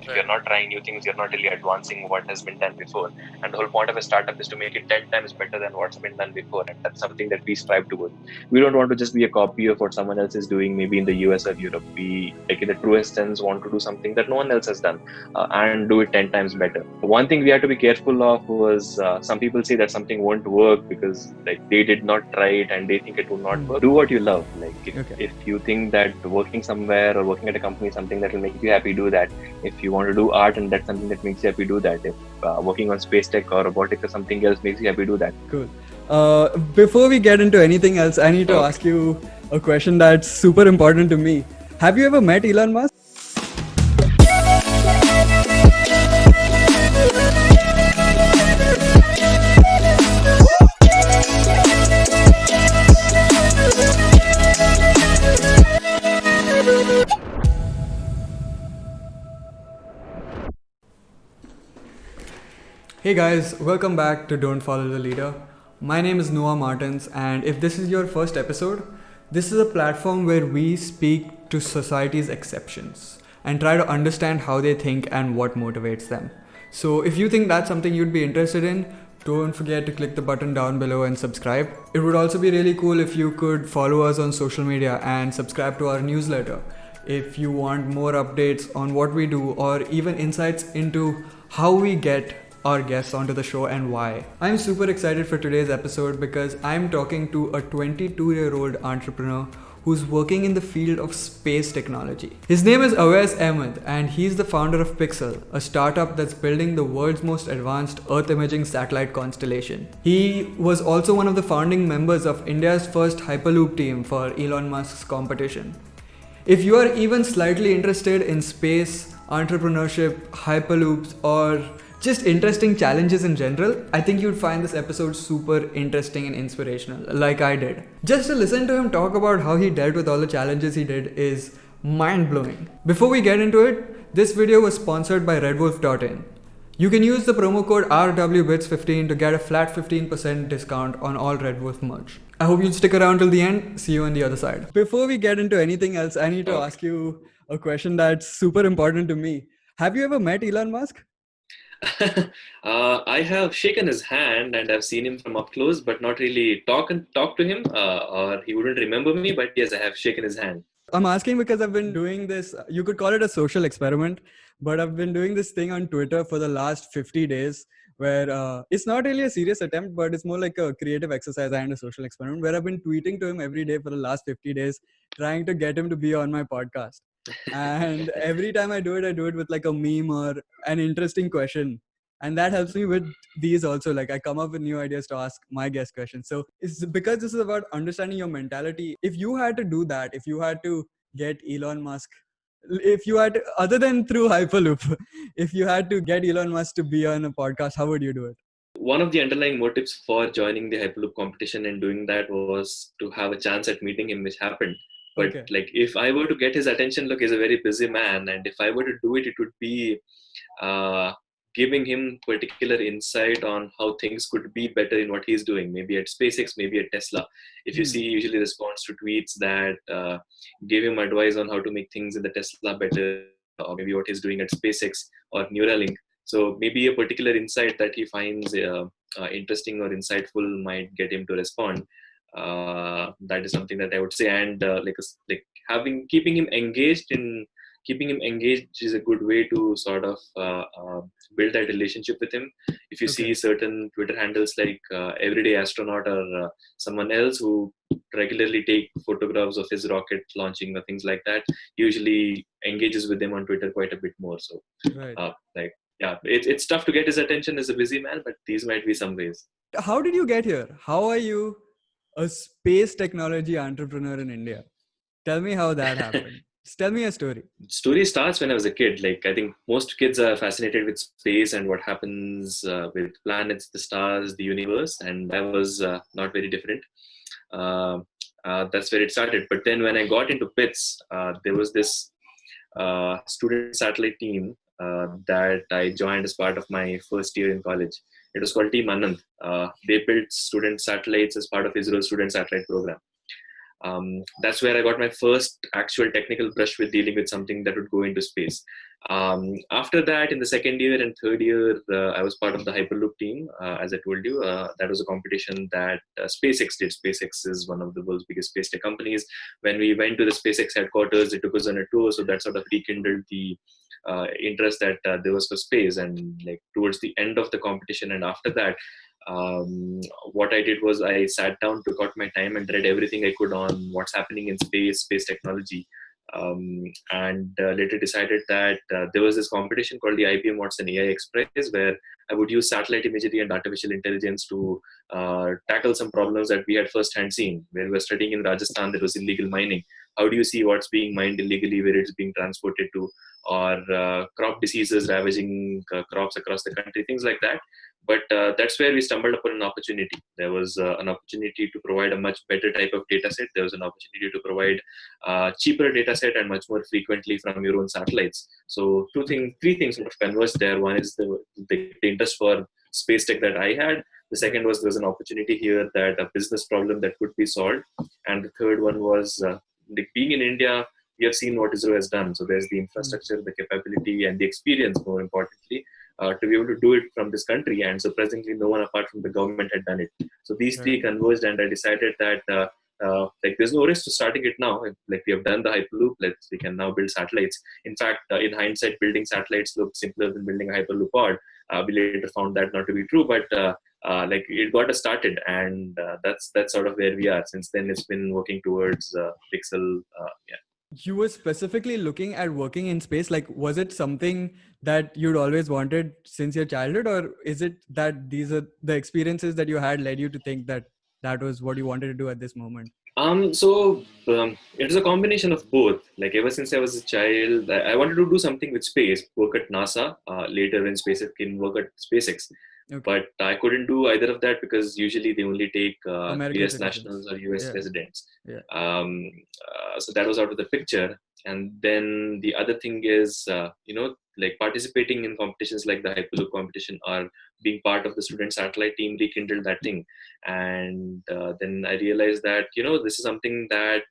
If you're not trying new things, you're not really advancing what has been done before. And the whole point of a startup is to make it 10 times better than what's been done before. And that's something that we strive towards. We don't want to just be a copy of what someone else is doing, maybe in the US or Europe. We, like in the truest sense, want to do something that no one else has done and do it 10 times better. One thing we had to be careful of was some people say that something won't work because like they did not try it and they think it will not work. Do what you love. Like if you think that working somewhere or working at a company is something that will make you happy, do that. If you want to do art and that's something that makes you happy, do that. If working on space tech or robotics or something else makes you happy, do that. Cool. Before we get into anything else, I need to ask you a question that's super important to me. Have you ever met Elon Musk? Hey guys, welcome back to Don't Follow the Leader. My name is Noah Martins, and if this is your first episode, this is a platform where we speak to society's exceptions and try to understand how they think and what motivates them. So if you think that's something you'd be interested in, don't forget to click the button down below and subscribe. It would also be really cool if you could follow us on social media and subscribe to our newsletter. If you want more updates on what we do or even insights into how we get our guests onto the show and why. I'm super excited for today's episode because I'm talking to a 22-year-old entrepreneur who's working in the field of space technology. His name is Awais Ahmed and he's the founder of Pixxel, a startup that's building the world's most advanced Earth imaging satellite constellation. He was also one of the founding members of India's first Hyperloop team for Elon Musk's competition. If you are even slightly interested in space, entrepreneurship, hyperloops, or just interesting challenges in general, I think you'd find this episode super interesting and inspirational, like I did. Just to listen to him talk about how he dealt with all the challenges he did is mind-blowing. Before we get into it, this video was sponsored by redwolf.in. You can use the promo code RWBits15 to get a flat 15% discount on all Red Wolf merch. I hope you'll stick around till the end. See you on the other side. Before we get into anything else, I need to ask you a question that's super important to me. Have you ever met Elon Musk? I have shaken his hand and I've seen him from up close, but not really talk to him, or he wouldn't remember me. But yes, I have shaken his hand. I'm asking because I've been doing this, you could call it a social experiment, but I've been doing this thing on Twitter for the last 50 days where it's not really a serious attempt, but it's more like a creative exercise and a social experiment where I've been tweeting to him every day for the last 50 days, trying to get him to be on my podcast. And every time I do it with like a meme or an interesting question. And that helps me with these also. Like I come up with new ideas to ask my guest questions. So it's because this is about understanding your mentality. If you had to do that, if you had to get Elon Musk, if you had to, other than through Hyperloop, if you had to get Elon Musk to be on a podcast, how would you do it? One of the underlying motives for joining the Hyperloop competition and doing that was to have a chance at meeting him, which happened. But like if I were to get his attention, look, he's a very busy man. And if I were to do it, it would be giving him particular insight on how things could be better in what he's doing, maybe at SpaceX, maybe at Tesla. If you see, he usually responds to tweets that give him advice on how to make things in the Tesla better, or maybe what he's doing at SpaceX or Neuralink. So maybe a particular insight that he finds interesting or insightful might get him to respond. That is something that I would say, and keeping him engaged is a good way to sort of build that relationship with him. If you see certain Twitter handles like Everyday Astronaut or someone else who regularly take photographs of his rocket launching or things like that, usually engages with them on Twitter quite a bit more. So, it's tough to get his attention as a busy man, but these might be some ways. How did you get here? How are you a space technology entrepreneur in India? Tell me how that happened. Just tell me a story. Story starts when I was a kid. Like I think most kids are fascinated with space and what happens with planets, the stars, the universe. And I was not very different. That's where it started. But then when I got into PITS, there was this student satellite team that I joined as part of my first year in college. It was called Team Anand. They built student satellites as part of Israel's student satellite program. That's where I got my first actual technical brush with dealing with something that would go into space. After that, in the second year and third year, I was part of the Hyperloop team. As I told you, that was a competition that SpaceX did. SpaceX is one of the world's biggest space tech companies. When we went to the SpaceX headquarters, they took us on a tour, so that sort of rekindled the interest that there was for space. And like towards the end of the competition and after that, what I did was I sat down, took out my time, and read everything I could on what's happening in space technology. And later decided that there was this competition called the IBM Watson AI Express, where I would use satellite imagery and artificial intelligence to tackle some problems that we had firsthand seen. Where we were studying in Rajasthan, there was illegal mining. How do you see what's being mined illegally, where it's being transported to, or crop diseases ravaging crops across the country, things like that. But that's where we stumbled upon an opportunity. There was an opportunity to provide a much better type of data set. There was an opportunity to provide cheaper data set and much more frequently from your own satellites. So three things sort of converged there. One is the interest for space tech that I had. The second was there's an opportunity here, that a business problem that could be solved. And the third one was being in India, we have seen what ISRO has done. So there's the infrastructure, the capability, and the experience, more importantly, to be able to do it from this country. And surprisingly, no one apart from the government had done it. So these three converged, and I decided that like there's no risk to starting it now. Like we have done the Hyperloop, we can now build satellites. In fact, in hindsight, building satellites looked simpler than building a Hyperloop pod. We later found that not to be true, but like it got us started, and that's sort of where we are. Since then, it's been working towards Pixxel. Yeah. You were specifically looking at working in space. Like, was it something that you'd always wanted since your childhood, or is it that these are the experiences that you had led you to think that that was what you wanted to do at this moment? It was a combination of both. Like ever since I was a child, I wanted to do something with space, work at NASA, later when SpaceX came, work at SpaceX. Okay. But I couldn't do either of that because usually they only take US nationals or US residents. Yeah. So that was out of the picture. And then the other thing is, like participating in competitions like the Hyperloop competition or being part of the student satellite team rekindled that thing. And then I realized that, this is something that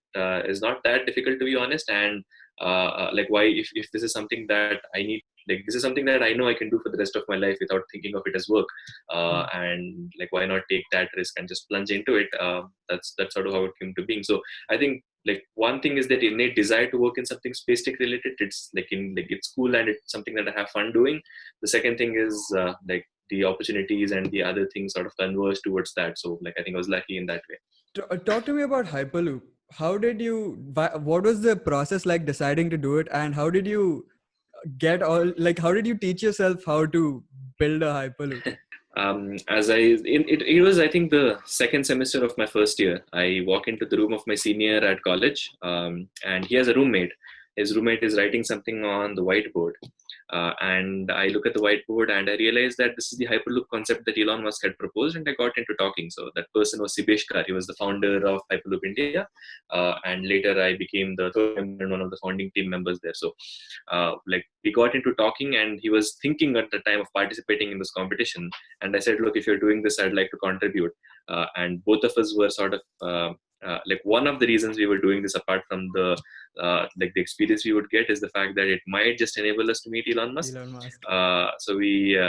is not that difficult, to be honest. And like why, if this is something that I need, like this is something that I know I can do for the rest of my life without thinking of it as work. And like, why not take that risk and just plunge into it? That's sort of how it came to being. So I think like one thing is that innate desire to work in something space tech related. It's like it's cool and it's something that I have fun doing. The second thing is like the opportunities and the other things sort of converge towards that. So like I think I was lucky in that way. Talk to me about Hyperloop. What was the process like deciding to do it, and how did you how did you teach yourself how to build a Hyperloop? It was, I think, the second semester of my first year. I walk into the room of my senior at college, and he has a roommate. His roommate is writing something on the whiteboard. And I look at the whiteboard and I realized that this is the Hyperloop concept that Elon Musk had proposed, and I got into talking. So that person was Sibeshkar. He was the founder of Hyperloop India. And later I became the third member and one of the founding team members there. So like we got into talking, and he was thinking at the time of participating in this competition. And I said, look, if you're doing this, I'd like to contribute. And both of us were sort of like one of the reasons we were doing this, apart from the like the experience we would get, is the fact that it might just enable us to meet Elon Musk. So we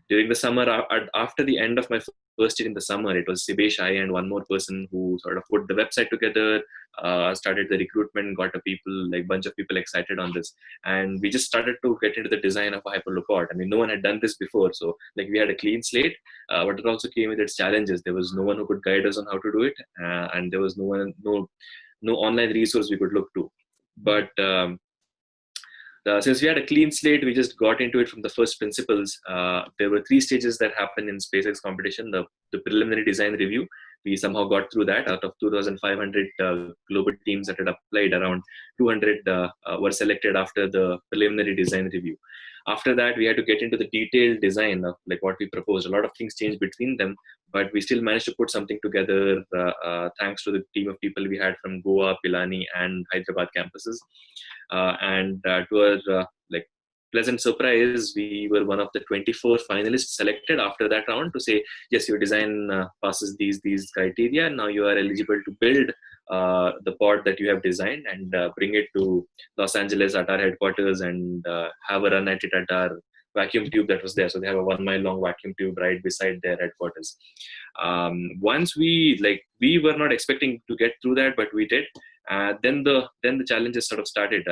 during the summer, after the end of my first year in the summer, it was Sibesh, I, and one more person who sort of put the website together, started the recruitment, got a bunch of people excited on this. And we just started to get into the design of a Hyperloop pod. I mean, no one had done this before. So like we had a clean slate, but it also came with its challenges. There was no one who could guide us on how to do it. And there was no online resource we could look to. But since we had a clean slate, we just got into it from the first principles. There were 3 stages that happened in SpaceX competition. The preliminary design review, we somehow got through that. Out of 2,500 global teams that had applied, around 200 were selected after the preliminary design review. After that, we had to get into the detailed design of like what we proposed. A lot of things changed between them, but we still managed to put something together thanks to the team of people we had from Goa, Pilani, and Hyderabad campuses. And to our like pleasant surprise, we were one of the 24 finalists selected after that round to say, yes, your design passes these criteria. Now you are eligible to build the pod that you have designed and bring it to Los Angeles at our headquarters and have a run at it at our vacuum tube that was there. So they have a 1 mile long vacuum tube right beside their headquarters. Once we were not expecting to get through that, but we did. Then the challenges sort of started.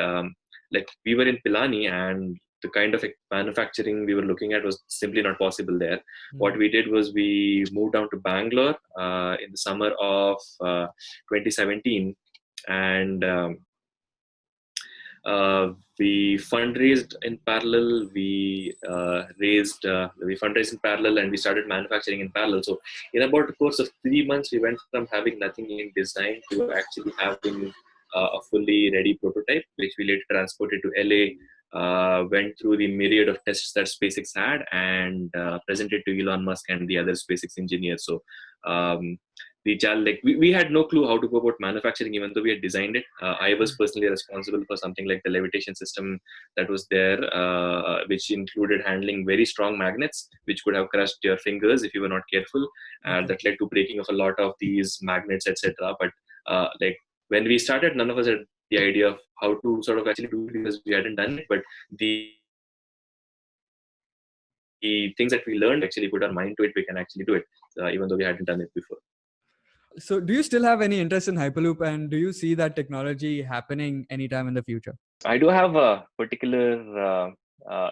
Like we were in Pilani, and the kind of manufacturing we were looking at was simply not possible there. What we did was we moved down to Bangalore in the summer of 2017, and we fundraised in parallel. We fundraised in parallel, and we started manufacturing in parallel. So in about the course of 3 months, we went from having nothing in design to actually having a fully ready prototype, which we later transported to LA. Went through the myriad of tests that SpaceX had, and presented to Elon Musk and the other SpaceX engineers. So we had no clue how to go about manufacturing, even though we had designed it. I was personally responsible for something like the levitation system that was there, which included handling very strong magnets, which could have crushed your fingers if you were not careful. That led to breaking of a lot of these magnets, etc. But when we started, none of us had the idea of how to sort of actually do it because we hadn't done it. But the things that we learned actually put our mind to it. We can actually do it, even though we hadn't done it before. So do you still have any interest in Hyperloop, and do you see that technology happening anytime in the future? I do have a particular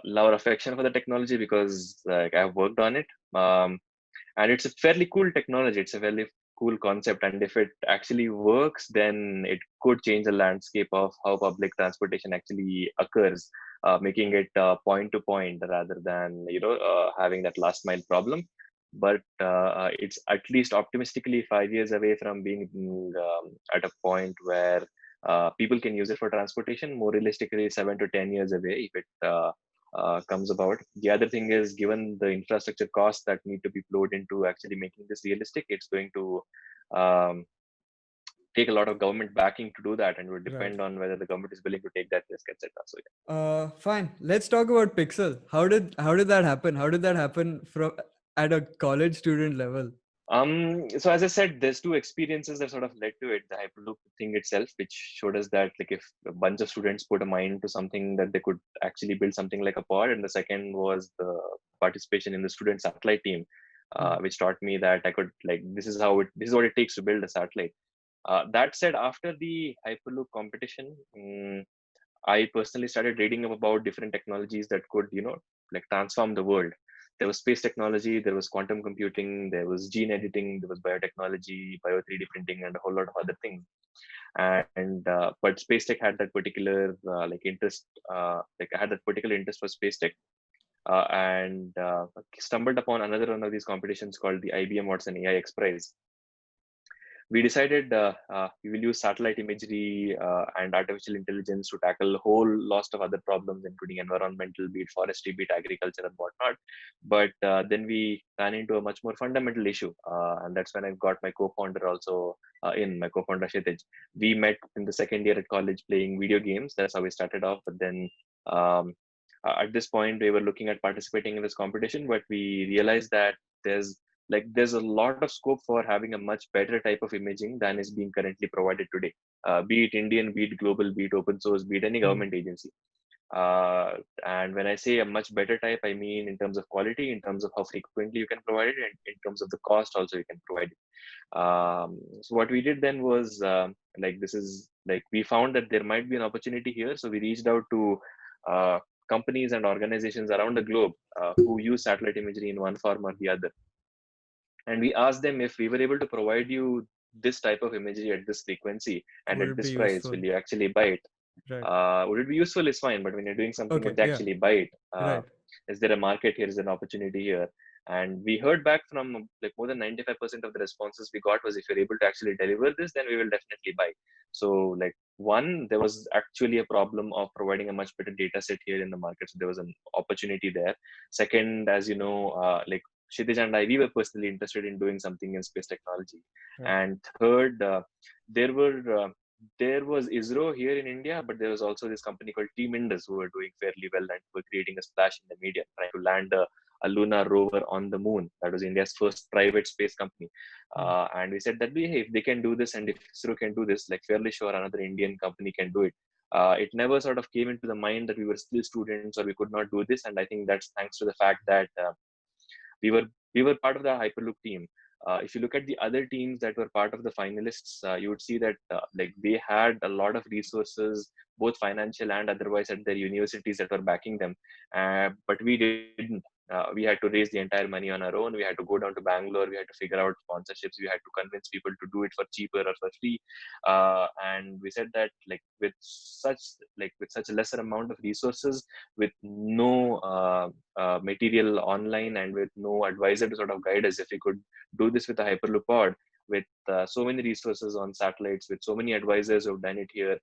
love or affection for the technology because I've worked on it. And it's a fairly cool technology. It's a fairly cool concept. And if it actually works, then it could change the landscape of how public transportation actually occurs, making it point to point rather than, having that last mile problem. But it's at least optimistically 5 years away from being at a point where people can use it for transportation. More realistically, 7 to 10 years away if it comes about. The other thing is, given the infrastructure costs that need to be flowed into actually making this realistic, it's going to take a lot of government backing to do that, and it would depend on whether the government is willing to take that risk, etc. So yeah. Fine. Let's talk about Pixxel. How did that happen? How did that happen from at a college student level? So as I said, there's two experiences that sort of led to it. The Hyperloop thing itself, which showed us that if a bunch of students put a mind to something, that they could actually build something like a pod. And the second was the participation in the student satellite team, which taught me that I could this is what it takes to build a satellite. That said, after the Hyperloop competition, I personally started reading up about different technologies that could, transform the world. There was space technology, there was quantum computing, there was gene editing, there was biotechnology, bio 3D printing, and a whole lot of other things. And but space tech had that particular interest. I had that particular interest for space tech, and stumbled upon another one of these competitions called the IBM Watson AI X Prize. We decided we will use satellite imagery and artificial intelligence to tackle a whole lost of other problems, including environmental, be it forestry, be it agriculture, and whatnot. But then we ran into a much more fundamental issue, and that's when I got my co-founder also my co-founder Kshitij. We met in the second year at college playing video games. That's how we started off. But then at this point, we were looking at participating in this competition, but we realized that there's a lot of scope for having a much better type of imaging than is being currently provided today, be it Indian, be it global, be it open source, be it any government agency. And when I say a much better type, I mean in terms of quality, in terms of how frequently you can provide it, and in terms of the cost also you can provide it. So what we did then was we found that there might be an opportunity here. So we reached out to companies and organizations around the globe who use satellite imagery in one form or the other. And we asked them, if we were able to provide you this type of imagery at this frequency and at this price, will you actually buy it? Would it be useful is fine, but when you're doing something, you have to actually buy it. Is there a market here? Is there an opportunity here? And we heard back from more than 95% of the responses we got was, if you're able to actually deliver this, then we will definitely buy. So one, there was actually a problem of providing a much better data set here in the market. So there was an opportunity there. Second, as you know, Kshitij and I, we were personally interested in doing something in space technology. And third, there was ISRO here in India, but there was also this company called Team Indus who were doing fairly well and were creating a splash in the media, trying to land a lunar rover on the moon. That was India's first private space company. And we said that hey, if they can do this and if ISRO can do this, like fairly sure another Indian company can do it. It never sort of came into the mind that we were still students or we could not do this. And I think that's thanks to the fact that we were we were part of the Hyperloop team. If you look at the other teams that were part of the finalists, you would see that like they had a lot of resources, both financial and otherwise, at their universities that were backing them. But we didn't. We had to raise the entire money on our own. We had to go down to Bangalore. We had to figure out sponsorships. We had to convince people to do it for cheaper or for free. And we said that with such a lesser amount of resources, with no material online and with no advisor to sort of guide us, if we could do this with a Hyperloop pod, with so many resources on satellites, with so many advisors who've done it here,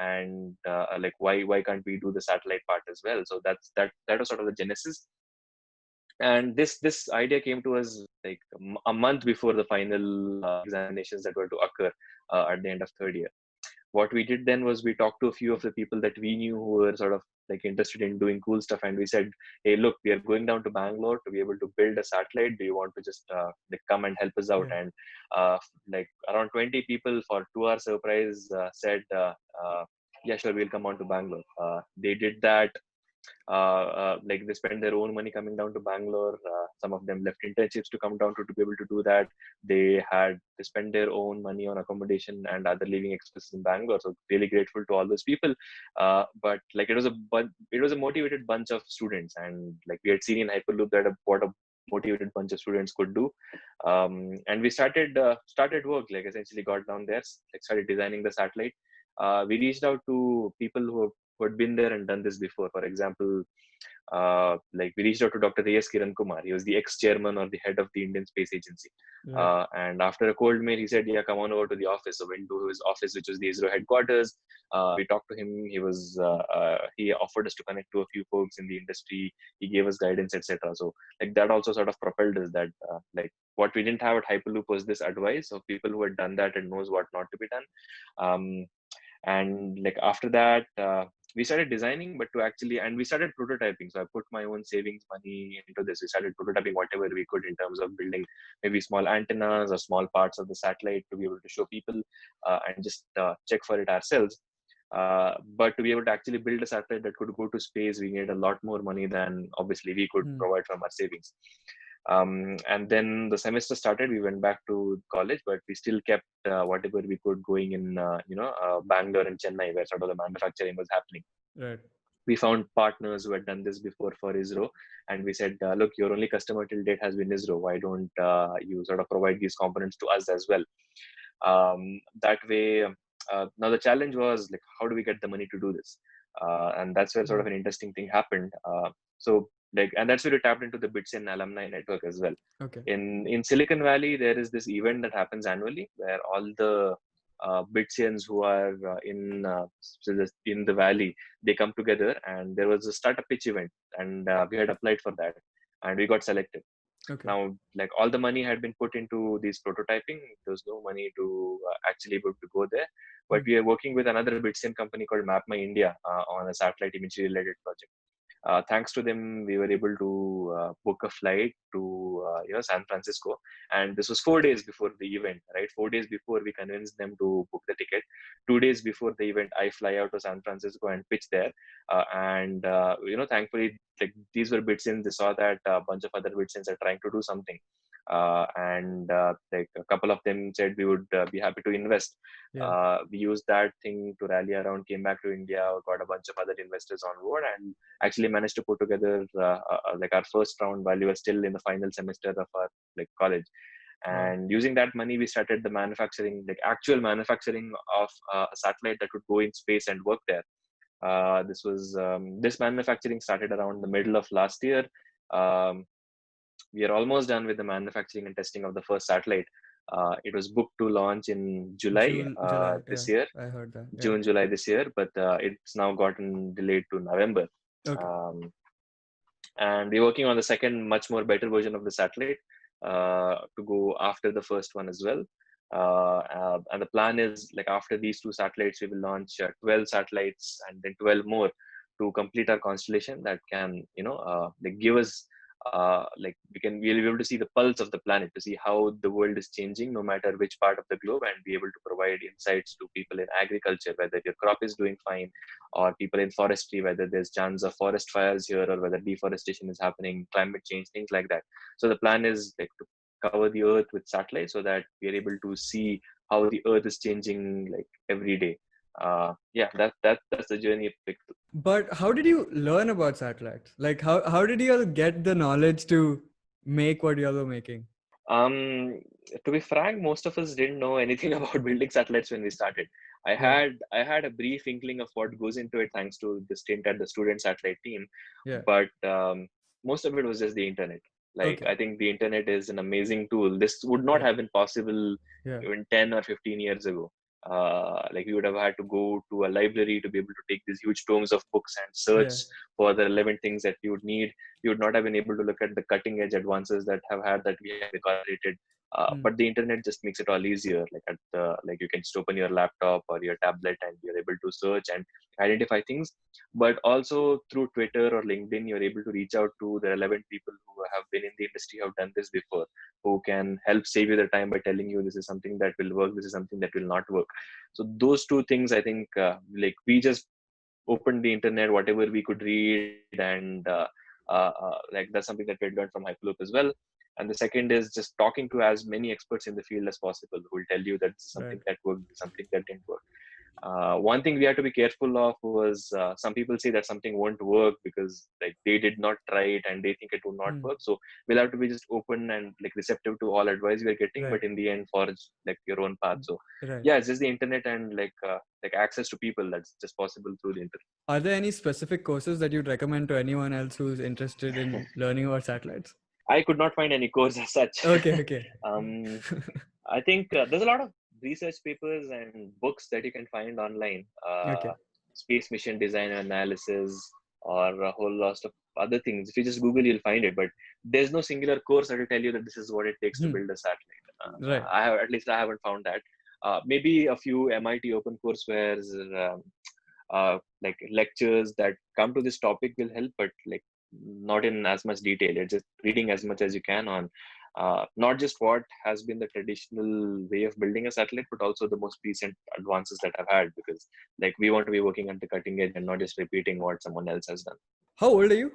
and like why can't we do the satellite part as well? So that was sort of the genesis. And this idea came to us like a month before the final examinations that were to occur at the end of third year. What we did then was we talked to a few of the people that we knew who were sort of like interested in doing cool stuff, and we said, hey, look, we are going down to Bangalore to be able to build a satellite. Do you want to just like come and help us out? And like around 20 people for 2 hour surprise said yeah, sure, we'll come on to Bangalore. They did that. Like they spent their own money coming down to Bangalore. Some of them left internships to come down to be able to do that. They spent their own money on accommodation and other living expenses in Bangalore. So really grateful to all those people. But like it was a motivated bunch of students, and like we had seen in Hyperloop that what a motivated bunch of students could do. And we started work, like essentially got down there, like started designing the satellite. We reached out to people who had been there and done this before. For example, like we reached out to Dr. A.S. Kiran Kumar. He was the ex-chairman or the head of the Indian Space Agency. And after a cold mail, he said, yeah, come on over to the office. So went to his office, which was the ISRO headquarters. We talked to him. He offered us to connect to a few folks in the industry. He gave us guidance, etc. So like that also sort of propelled us that like what we didn't have at Hyperloop was this advice of people who had done that and knows what not to be done. And like after that, we started designing, and we started prototyping. So I put my own savings money into this. We started prototyping whatever we could in terms of building maybe small antennas or small parts of the satellite to be able to show people and just check for it ourselves. But to be able to actually build a satellite that could go to space, we needed a lot more money than obviously we could provide from our savings. And then the semester started. We went back to college, but we still kept whatever we could going in, Bangalore and Chennai, where sort of the manufacturing was happening. Right. We found partners who had done this before for ISRO, and we said, look, your only customer till date has been ISRO. Why don't you sort of provide these components to us as well? That way, now the challenge was like, how do we get the money to do this? And that's where sort of an interesting thing happened. And that's where we tapped into the Bitsin alumni network as well. Okay. In Silicon Valley, there is this event that happens annually where all the Bitsians who are in the valley, they come together, and there was a startup pitch event, and we had applied for that, and we got selected. Okay. Now, like all the money had been put into these prototyping. There was no money to actually able to go there. But we are working with another Bitsin company called Map My India on a satellite imagery related project. Thanks to them, we were able to book a flight to San Francisco, and this was 4 days before the event. Right, 4 days before we convinced them to book the ticket. 2 days before the event, I fly out to San Francisco and pitch there. Thankfully, like these were Bitsins. They saw that a bunch of other Bitsins are trying to do something. Like a couple of them said we would be happy to invest. We used that thing to rally around, came back to India, got a bunch of other investors on board, and actually managed to put together like our first round while we were still in the final semester of our like college. And using that money, we started the manufacturing, like actual manufacturing of a satellite that would go in space and work there. This manufacturing started around the middle of last year. We are almost done with the manufacturing and testing of the first satellite. It was booked to launch in July this year. I heard that. June, July this year, but it's now gotten delayed to November. Okay. And we're working on the second, much more better version of the satellite to go after the first one as well. And the plan is like after these two satellites, we will launch 12 satellites and then 12 more to complete our constellation that can, like give us like we'll be able to see the pulse of the planet, to see how the world is changing no matter which part of the globe, and be able to provide insights to people in agriculture, whether your crop is doing fine, or people in forestry, whether there's chance of forest fires here, or whether deforestation is happening, climate change, things like that. So the plan is like to cover the earth with satellites so that we are able to see how the earth is changing like every day. Yeah, that's the journey of Pixxel. But how did you learn about satellites? Like how did you get the knowledge to make what you all were making? Um, to be frank, most of us didn't know anything about building satellites when we started. Yeah. I had a brief inkling of what goes into it thanks to the stint at the student satellite team, Yeah. but most of it was just the internet. Like Okay. I think the internet is an amazing tool. This would not Yeah. have been possible Yeah. even 10 or 15 years ago. Like we would have had to go to a library to be able to take these huge tomes of books and search Yeah. for the relevant things that you would need. You would not have been able to look at the cutting edge advances that have had that we have incorporated. Hmm. But the internet just makes it all easier. Like at the like you can just open your laptop or your tablet and you're able to search and identify things. But also through Twitter or LinkedIn, you're able to reach out to the relevant people who have been in the industry, have done this before, who can help save you the time by telling you this is something that will work, this is something that will not work. So those two things, I think, like we just opened the internet, whatever we could read, and like that's something that we had learned from Hyperloop as well. And the second is just talking to as many experts in the field as possible who will tell you that this is Right. something that worked, something that didn't work. One thing we had to be careful of was some people say that something won't work because like they did not try it and they think it will not Hmm. work. So we'll have to be just open and like receptive to all advice we are getting, Right. but in the end, forge like your own path. So Right. yeah, it's just the internet and like access to people that's just possible through the internet. Are there any specific courses that you'd recommend to anyone else who's interested in learning about satellites? I could not find any course as such. Okay. Okay. um, I think there's a lot of research papers and books that you can find online. Okay. Space mission design and analysis, or a whole lot of other things. If you just Google, you'll find it. But there's no singular course that will tell you that this is what it takes to Hmm. build a satellite. Right. I have, at least I haven't found that. Maybe a few MIT open courseware, like lectures that come to this topic will help, but like not in as much detail. It's just reading as much as you can on not just what has been the traditional way of building a satellite, but also the most recent advances that I've had, because like we want to be working at the cutting edge and not just repeating what someone else has done. How old are you?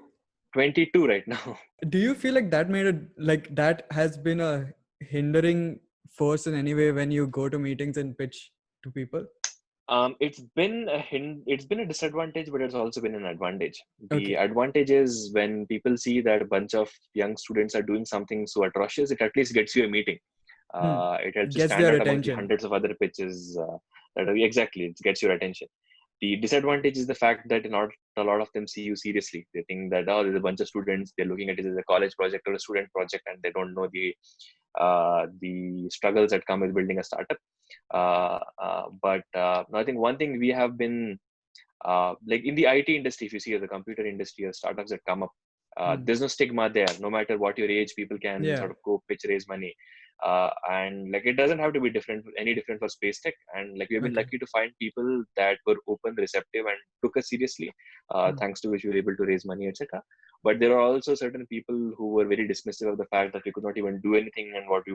22 right now. Do you feel like that made a like that has been a hindering force in any way when you go to meetings and pitch to people? It's been a disadvantage, but it's also been an advantage. The Okay. advantage is when people see that a bunch of young students are doing something so atrocious, it at least gets you a meeting. Hmm. It helps you Gets stand their out amongst the attention. hundreds of other pitches that are exactly, it gets your attention. The disadvantage is the fact that not a lot of them see you seriously. They think that, oh, there's a bunch of students, they're looking at it as a college project or a student project, and they don't know the struggles that come with building a startup. But I think one thing we have been like in the IT industry, if you see, or the computer industry or startups that come up, Hmm. there's no stigma there. No matter what your age, people can Yeah. sort of go pitch, raise money. And like it doesn't have to be any different for space tech. And like we've been Okay. lucky to find people that were open, receptive, and took us seriously, Hmm. thanks to which we were able to raise money, etc. But there are also certain people who were very dismissive of the fact that we could not even do anything, and what we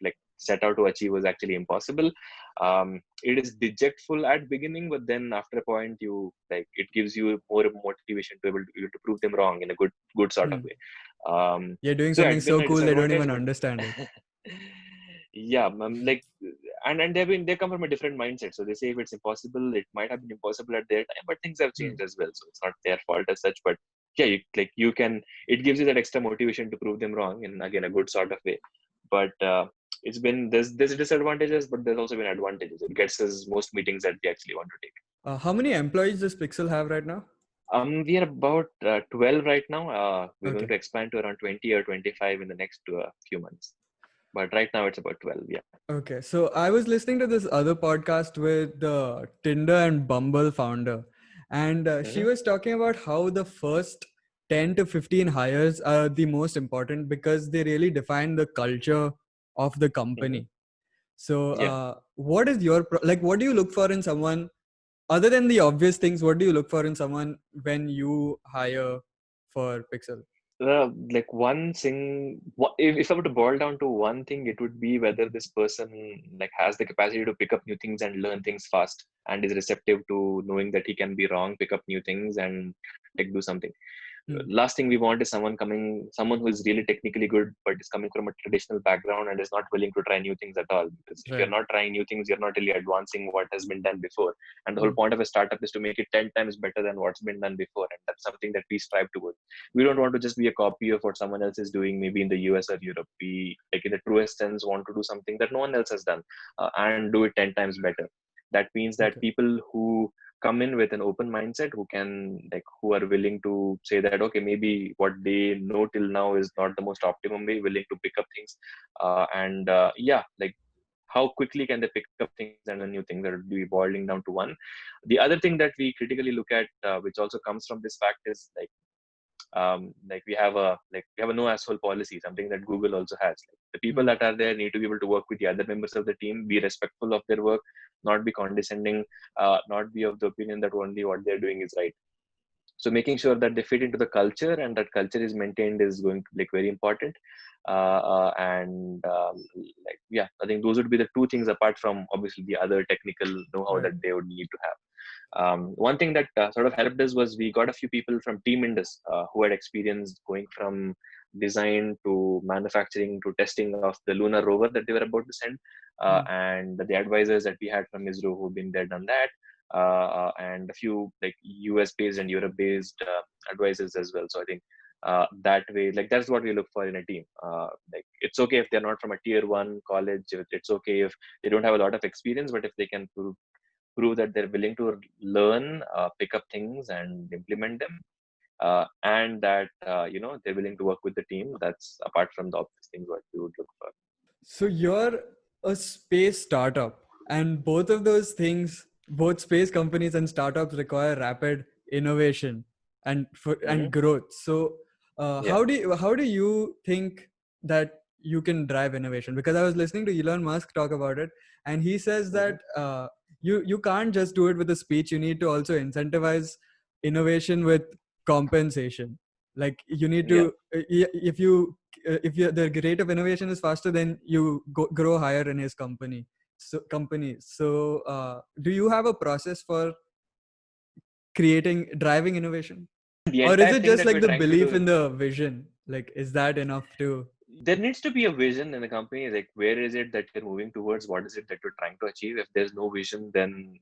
like set out to achieve was actually impossible. It is dejectful at beginning, but then after a point, you like it gives you more motivation to to prove them wrong in a good sort of Hmm. way. Um, You're doing so yeah, something it's been so a cool they don't disadvantage, even but understand it. yeah, like and they come from a different mindset. So they say if it's impossible, it might have been impossible at their time, but things have Hmm. changed as well. So it's not their fault as such. But yeah, you can, it gives you that extra motivation to prove them wrong in again a good sort of way. But it's been there's disadvantages, but there's also been advantages. It gets us most meetings that we actually want to take. How many employees does Pixxel have right now? We are about 12 right now. We're going Okay. to expand to around 20 or 25 in the next few months. But right now it's about 12. Yeah. Okay. So I was listening to this other podcast with the Tinder and Bumble founder, and she Mm-hmm. was talking about how the first 10 to 15 hires are the most important because they really define the culture of the Mm-hmm. company. So, Yeah. what is your like? What do you look for in someone other than the obvious things? What do you look for in someone when you hire for Pixel? Like one thing, if I were to boil down to one thing, it would be whether this person like has the capacity to pick up new things and learn things fast, and is receptive to knowing that he can be wrong, pick up new things, and like do something. Hmm. Last thing we want is someone who is really technically good but is coming from a traditional background and is not willing to try new things at all, because if you're Right. not trying new things, you're not really advancing what has been done before. And the whole Hmm. point of a startup is to make it 10 times better than what's been done before, and that's something that we strive towards. We don't want to just be a copy of what someone else is doing, maybe in the US or Europe. We, like, in the truest sense, want to do something that no one else has done, and do it 10 times better. That means that Okay. people who come in with an open mindset, who are willing to say that, okay, maybe what they know till now is not the most optimum way, willing to pick up things, and yeah, like how quickly can they pick up things and learn new things. That would be boiling down to one. The other thing that we critically look at, which also comes from this fact, is we have a no asshole policy, something that Google also has. Like, the people Hmm. that are there need to be able to work with the other members of the team, be respectful of their work, not be condescending, not be of the opinion that only what they're doing is right. So making sure that they fit into the culture and that culture is maintained is going to like very important. And yeah, I think those would be the two things, apart from obviously the other technical know-how Right. that they would need to have. One thing that sort of helped us was we got a few people from Team Indus who had experience going from design to manufacturing to testing of the lunar rover that they were about to send, Hmm. and the advisors that we had from ISRO who've been there, done that, and a few like US based and Europe based advisors as well. So I think that way, like that's what we look for in a team. Like, it's okay if they're not from a tier one college. It's okay if they don't have a lot of experience, but if they can prove that they're willing to learn, pick up things and implement them, and that they're willing to work with the team. That's apart from the obvious things what we would look for. So you're a space startup, and both of those things, both space companies and startups, require rapid innovation and Hmm. growth. So, Yeah. how do you think that you can drive innovation? Because I was listening to Elon Musk talk about it, and he says Hmm. that you can't just do it with a speech. You need to also incentivize innovation with compensation. Like you need Yeah. to, if the rate of innovation is faster, then you grow higher in his company. So do you have a process for driving innovation, The or is entire it thing just that like we're the trying to belief do, in the vision? Like, is that enough to? there needs to be a vision in the company. Like, where is it that you're moving towards? What is it that you're trying to achieve? If there's no vision, then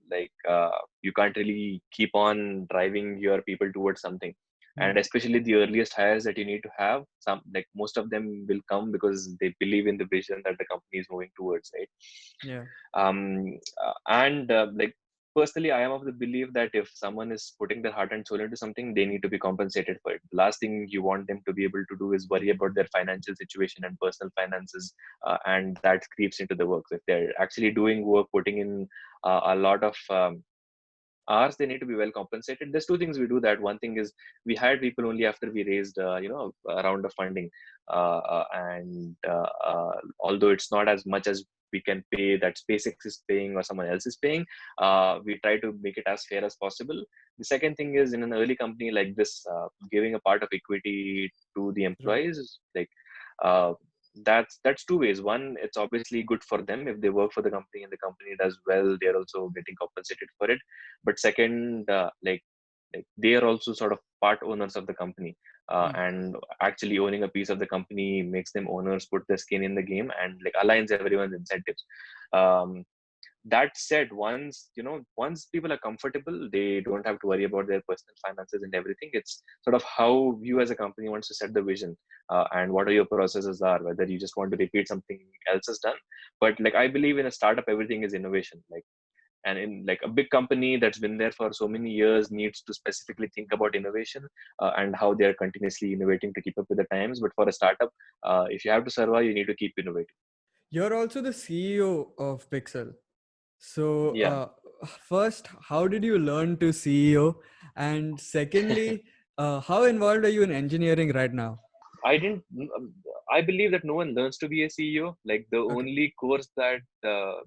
you can't really keep on driving your people towards something. Hmm. And especially the earliest hires that you need to have, some like most of them will come because they believe in the vision that the company is moving towards, right? Yeah. And like, personally, I am of the belief that if someone is putting their heart and soul into something, they need to be compensated for it. The last thing you want them to be able to do is worry about their financial situation and personal finances, and that creeps into the work. So if they're actually doing work, putting in a lot of hours, they need to be well compensated. There's two things we do that. One thing is we hired people only after we raised a round of funding, and although it's not as much as we can pay that SpaceX is paying or someone else is paying, we try to make it as fair as possible. The second thing is, in an early company like this, giving a part of equity to the Right. employees is like, uh, that's two ways. One, it's obviously good for them. If they work for the company and the company does well, they're also getting compensated for it. But second, like they are also sort of part owners of the company, Hmm. and actually owning a piece of the company makes them owners, put their skin in the game, and like aligns everyone's incentives. um, that said, once people are comfortable, they don't have to worry about their personal finances and everything. It's sort of how you as a company wants to set the vision, and what are your processes are, whether you just want to repeat something else is done. But like, I believe in a startup, everything is innovation. Like, and in like a big company that's been there for so many years needs to specifically think about innovation, and how they are continuously innovating to keep up with the times. But for a startup, if you have to survive, you need to keep innovating. You're also the CEO of Pixxel. So, Yeah. first, how did you learn to CEO? And secondly, how involved are you in engineering right now? I didn't. I believe that no one learns to be a CEO. Like, the Okay. only course that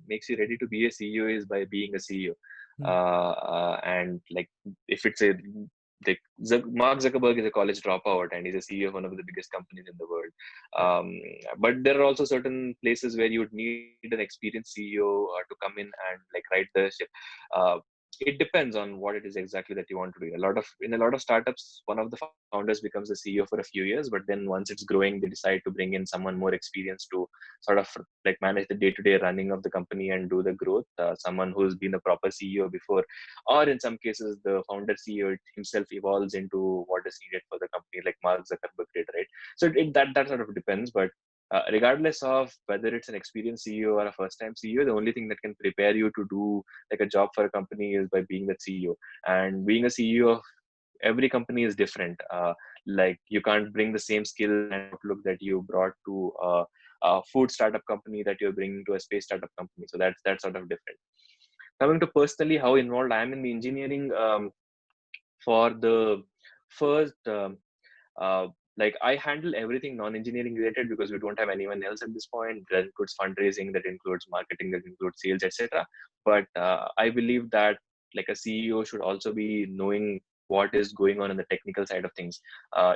makes you ready to be a CEO is by being a CEO. Hmm. And like, if it's a Mark Zuckerberg is a college dropout and he's a CEO of one of the biggest companies in the world. But there are also certain places where you would need an experienced CEO to come in and like right the ship. Uh, it depends on what it is exactly that you want to do. In a lot of startups, one of the founders becomes the CEO for a few years, but then once it's growing, they decide to bring in someone more experienced to sort of like manage the day-to-day running of the company and do the growth. Someone who's been a proper CEO before, or in some cases, the founder CEO himself evolves into what is needed for the company, like Mark Zuckerberg did, right? So that sort of depends, but regardless of whether it's an experienced CEO or a first-time CEO, the only thing that can prepare you to do like a job for a company is by being the CEO. And being a CEO of every company is different. Like you can't bring the same skills and outlook that you brought to a food startup company that you're bringing to a space startup company. So that's sort of different. Coming to personally how involved I am in the engineering, for the first uh, like I handle everything non-engineering related because we don't have anyone else at this point. That includes fundraising, that includes marketing, that includes sales, etc. But I believe that like a CEO should also be knowing what is going on in the technical side of things.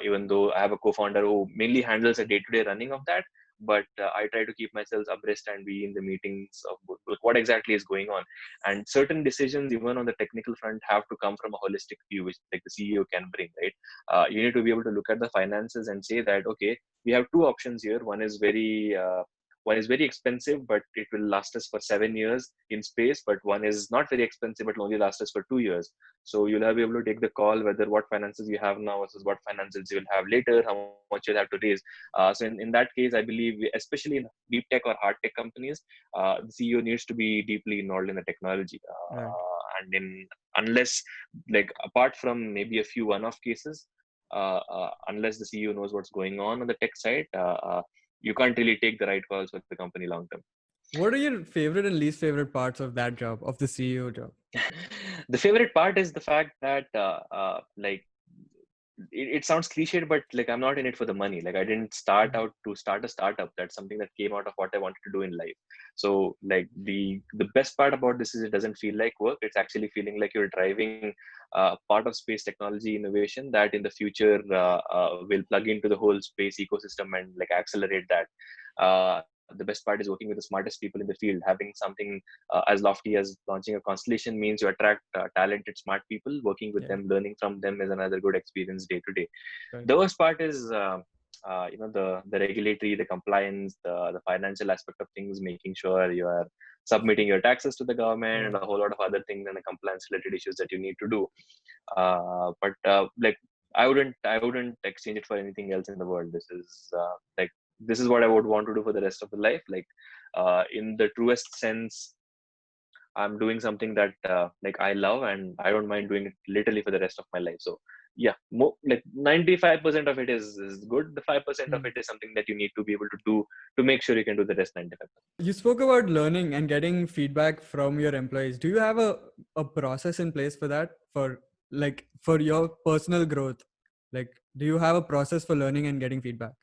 Even though I have a co-founder who mainly handles the day-to-day running of that, but I try to keep myself abreast and be in the meetings of what exactly is going on. And certain decisions, even on the technical front, have to come from a holistic view, which like the CEO can bring, right? You need to be able to look at the finances and say that, okay, we have two options here. One is very expensive, but it will last us for 7 years in space. But one is not very expensive, but will only last us for 2 years. So you'll have be able to take the call whether what finances you have now versus what finances you will have later, how much you'll have to raise. So in that case, I believe, especially in deep tech or hard tech companies, the CEO needs to be deeply involved in the technology. Right. And in unless like apart from maybe a few one-off cases, unless the CEO knows what's going on the tech side, you can't really take the right calls for the company long term. What are your favorite and least favorite parts of that job, of the CEO job? The favorite part is the fact that like it sounds cliched, but like I'm not in it for the money. Like I didn't start out to start a startup. That's something that came out of what I wanted to do in life. So like the best part about this is it doesn't feel like work. It's actually feeling like you're driving part of space technology innovation that in the future will plug into the whole space ecosystem and like accelerate that. The best part is working with the smartest people in the field. Having something as lofty as launching a constellation means you attract talented, smart people. Working with Yeah. them, learning from them is another good experience day to day. Right. The worst part is, the regulatory, the compliance, the financial aspect of things, making sure you are submitting your taxes to the government Oh. and a whole lot of other things and the compliance related issues that you need to do. But like I wouldn't exchange it for anything else in the world. This is what I would want to do for the rest of the life. Like in the truest sense, I'm doing something that like I love and I don't mind doing it literally for the rest of my life. So yeah, like 95% of it is good. The 5% of Hmm. it is something that you need to be able to do to make sure you can do the rest 95%. You spoke about learning and getting feedback from your employees. Do you have a process in place for that? For your personal growth? Like, do you have a process for learning and getting feedback?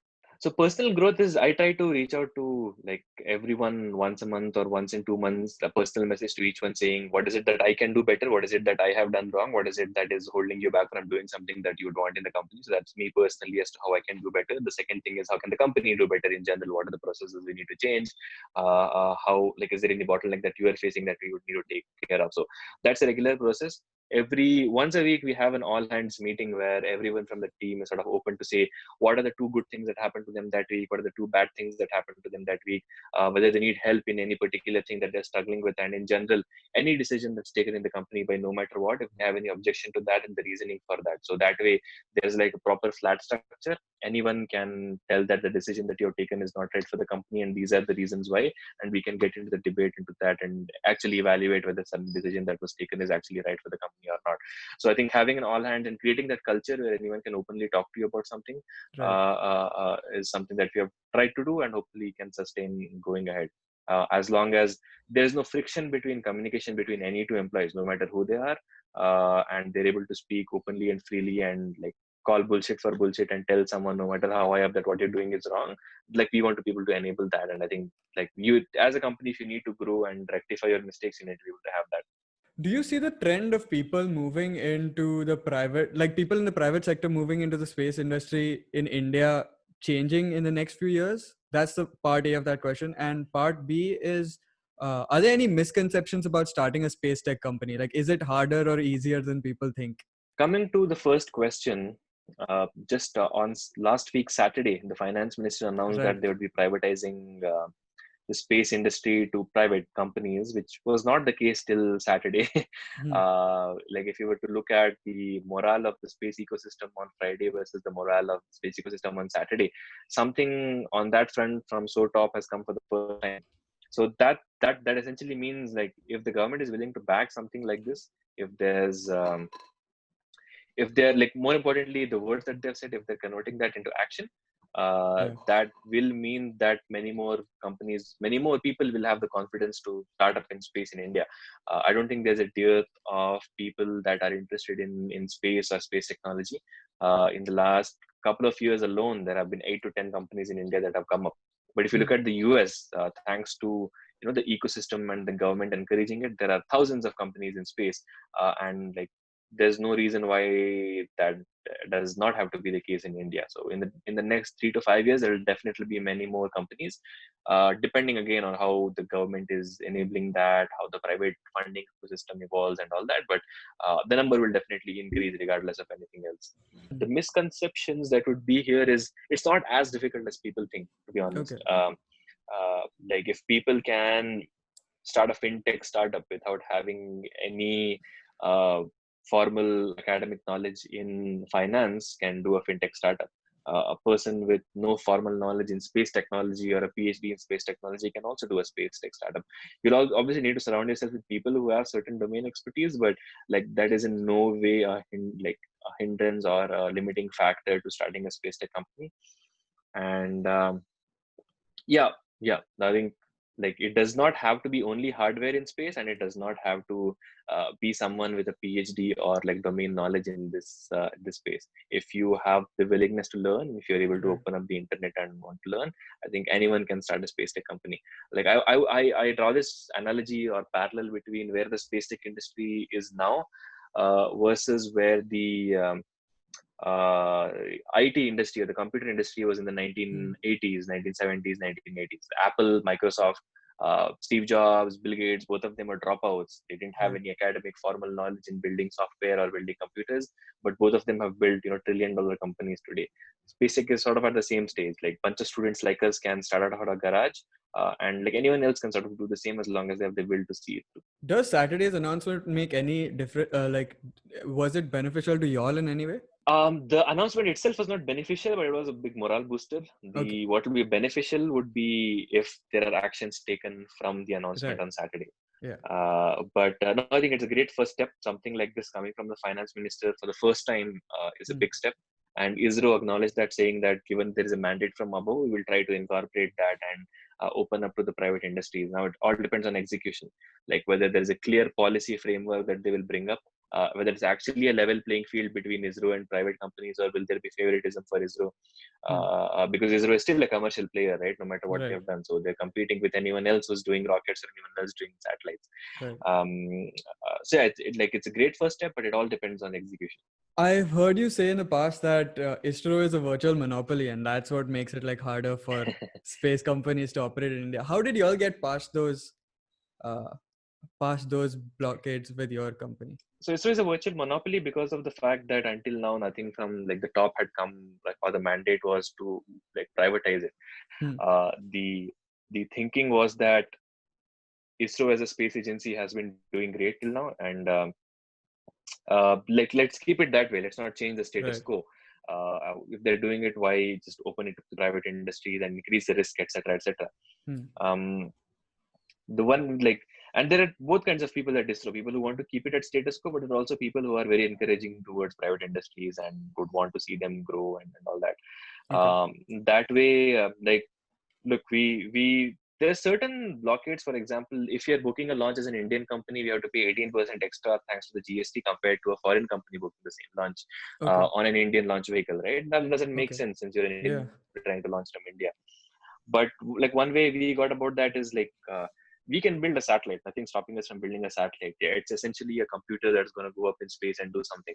So personal growth is I try to reach out to like everyone once a month or once in 2 months, a personal message to each one saying, what is it that I can do better? What is it that I have done wrong? What is it that is holding you back from doing something that you would want in the company? So that's me personally as to how I can do better. The second thing is how can the company do better in general? What are the processes we need to change? How, like, is there any bottleneck that you are facing that we would need to take care of? So that's a regular process. Every once a week, we have an all hands meeting where everyone from the team is sort of open to say, what are the two good things that happened to them that week, what are the two bad things that happened to them that week, whether they need help in any particular thing that they're struggling with, and in general any decision that's taken in the company, by no matter what, if they have any objection to that and the reasoning for that. So that way there's like a proper flat structure. Anyone can tell that the decision that you've taken is not right for the company and these are the reasons why, and we can get into the debate into that and actually evaluate whether some decision that was taken is actually right for the company or not. So I think having an all hands and creating that culture where anyone can openly talk to you about something Right. is something that we have tried to do and hopefully can sustain going ahead. As long as there is no friction between communication between any two employees, no matter who they are, and they're able to speak openly and freely and like call bullshit for bullshit and tell someone no matter how high up that what you're doing is wrong. Like we want to be able to enable that, and I think like you as a company, if you need to grow and rectify your mistakes, you need to be able to have that. Do you see the trend of people moving into the private, like people in the private sector moving into the space industry in India changing in the next few years? That's the part A of that question. And part B is, are there any misconceptions about starting a space tech company? Like, is it harder or easier than people think? Coming to the first question, just on last week Saturday, the finance minister announced Right. that they would be privatizing the space industry to private companies, which was not the case till Saturday. Hmm. Like if you were to look at the morale of the space ecosystem on Friday versus the morale of the space ecosystem on Saturday, something on that front from so top has come for the first time. So that essentially means, like, if the government is willing to back something like this, if there's if they're, like, more importantly, the words that they've said, if they're converting that into action, Yeah. that will mean that many more companies, many more people will have the confidence to start up in space in India. I don't think there's a dearth of people that are interested in space or space technology. In the last couple of years alone, there have been 8 to 10 companies in India that have come up. But if you look Hmm. at the US, thanks to the ecosystem and the government encouraging it, there are thousands of companies in space, and, like, there's no reason why that does not have to be the case in India. So in the next 3 to 5 years, there will definitely be many more companies, depending again on how the government is enabling that, how the private funding ecosystem evolves, and all that. But the number will definitely increase regardless of anything else. The misconceptions that would be here is it's not as difficult as people think, to be honest. Okay. Like, if people can start a fintech startup without having any uh, formal academic knowledge in finance can do a fintech startup. A person with no formal knowledge in space technology or a PhD in space technology can also do a space tech startup. Obviously need to surround yourself with people who have certain domain expertise, but, like, that is in no way a hindrance or a limiting factor to starting a space tech company. And yeah, yeah, I think, like, it does not have to be only hardware in space, and it does not have to be someone with a PhD or, like, domain knowledge in this space. If you have the willingness to learn, if you're able to Right. open up the internet and want to learn, I think anyone can start a space tech company. Like, I draw this analogy or parallel between where the space tech industry is now, versus where the uh, IT industry or the computer industry was in the Hmm. 1980s, 1970s, 1980s. Apple, Microsoft, Steve Jobs, Bill Gates, both of them are dropouts. They didn't have Right. any academic formal knowledge in building software or building computers, but both of them have built, trillion-dollar companies today. SpaceX is sort of at the same stage. Like, bunch of students like us can start out of a garage, and, like, anyone else can sort of do the same as long as they have the will to see it through. Does Saturday's announcement make any different? Like, was it beneficial to y'all in any way? The announcement itself was not beneficial, but it was a big morale booster. Okay. The What will be beneficial would be if there are actions taken from the announcement Right. on Saturday. Yeah. But no, I think it's a great first step. Something like this coming from the finance minister for the first time is a Hmm. big step. And ISRO acknowledged that, saying that given there is a mandate from above, we will try to incorporate that and open up to the private industries. Now, it all depends on execution, like whether there is a clear policy framework that they will bring up, whether it's actually a level playing field between ISRO and private companies, or will there be favoritism for ISRO? Hmm. Because ISRO is still a commercial player, right? No matter what they Right. have done, so they're competing with anyone else who's doing rockets or anyone else doing satellites. Right. So yeah, it's a great first step, but it all depends on execution. I've heard you say in the past that ISRO is a virtual monopoly, and that's what makes it like harder for space companies to operate in India. How did y'all get uh, past those blockades with your company? So ISRO is a virtual monopoly because of the fact that until now nothing from, like, the top had come, like, or the mandate was to, like, privatize it. Hmm. The thinking was that ISRO as a space agency has been doing great till now, and like, let's keep it that way. Let's not change the status Right. quo. If they're doing it, why just open it to the private industries and increase the risk, etc., etc. Hmm. Um, the one, like, and there are both kinds of people at ISRO: people who want to keep it at status quo, but there are also people who are very encouraging towards private industries and would want to see them grow, and all that. Okay. That way, like, look, we there's certain blockades. For example, if you're booking a launch as an Indian company, we have to pay 18% extra thanks to the GST compared to a foreign company booking the same launch Okay. on an Indian launch vehicle, right? That doesn't make Okay. sense since you're an Indian Yeah. trying to launch from India. But, like, one way we got about that is, like, we can build a satellite. Nothing stopping us from building a satellite. Yeah, it's essentially a computer that's going to go up in space and do something.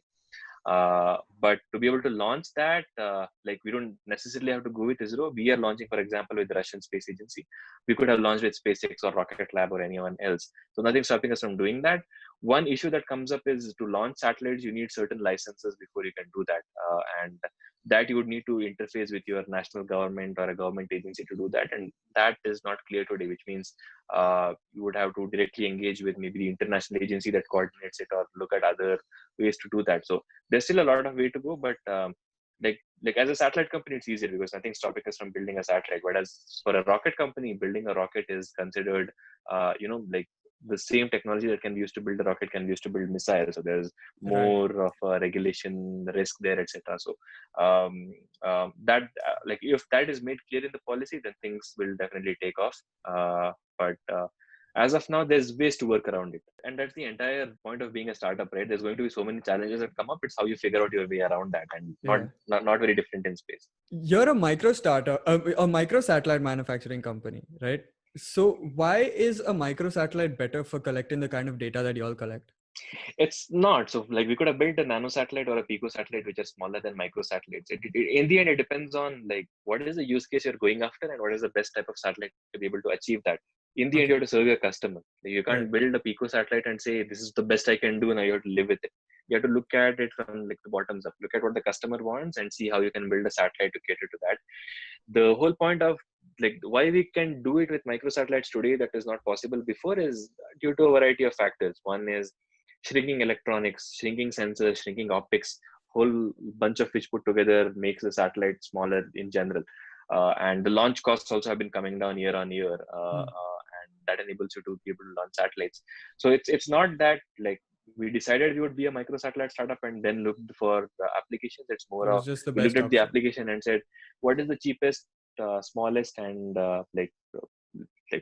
But to be able to launch that, like we don't necessarily have to go with ISRO. We are launching, for example, with the Russian Space Agency. We could have launched with SpaceX or Rocket Lab or anyone else. So nothing stopping us from doing that. One issue that comes up is to launch satellites, you need certain licenses before you can do that. And that you would need to interface with your national government or a government agency to do that. And that is not clear today, which means you would have to directly engage with maybe the international agency that coordinates it or look at other ways to do that. So there's still a lot of way to go, but like as a satellite company, it's easier because nothing's stopping us from building a satellite. But as for a rocket company, building a rocket is considered, like the same technology that can be used to build a rocket can be used to build missiles. So there's more of a regulation risk there, etc. So that like if that is made clear in the policy, then things will definitely take off. But as of now, there's ways to work around it, and that's the entire point of being a startup, right? There's going to be so many challenges that come up. It's how you figure out your way around that, and not very different in space. You're a micro startup, a micro satellite manufacturing company, right? So why is a micro satellite better for collecting the kind of data that you all collect? It's not. So like we could have built a nano satellite or a pico satellite, which are smaller than micro satellites. In the end, it depends on like what is the use case you're going after and what is the best type of satellite to be able to achieve that. In the end, you have to serve your customer. You can't build a pico satellite and say this is the best I can do, and you have to live with it. You have to look at it from like the bottoms up. Look at what the customer wants and see how you can build a satellite to cater to that. The whole point of like why we can do it with microsatellites today that is not possible before is due to a variety of factors. One is shrinking electronics, shrinking sensors, shrinking optics, whole bunch of which put together makes the satellite smaller in general. And the launch costs also have been coming down year on year, and that enables you to be able to launch satellites. So it's not that like we decided we would be a microsatellite startup and then looked for the applications. It's more of we looked at the application and said, what is the cheapest, smallest, and like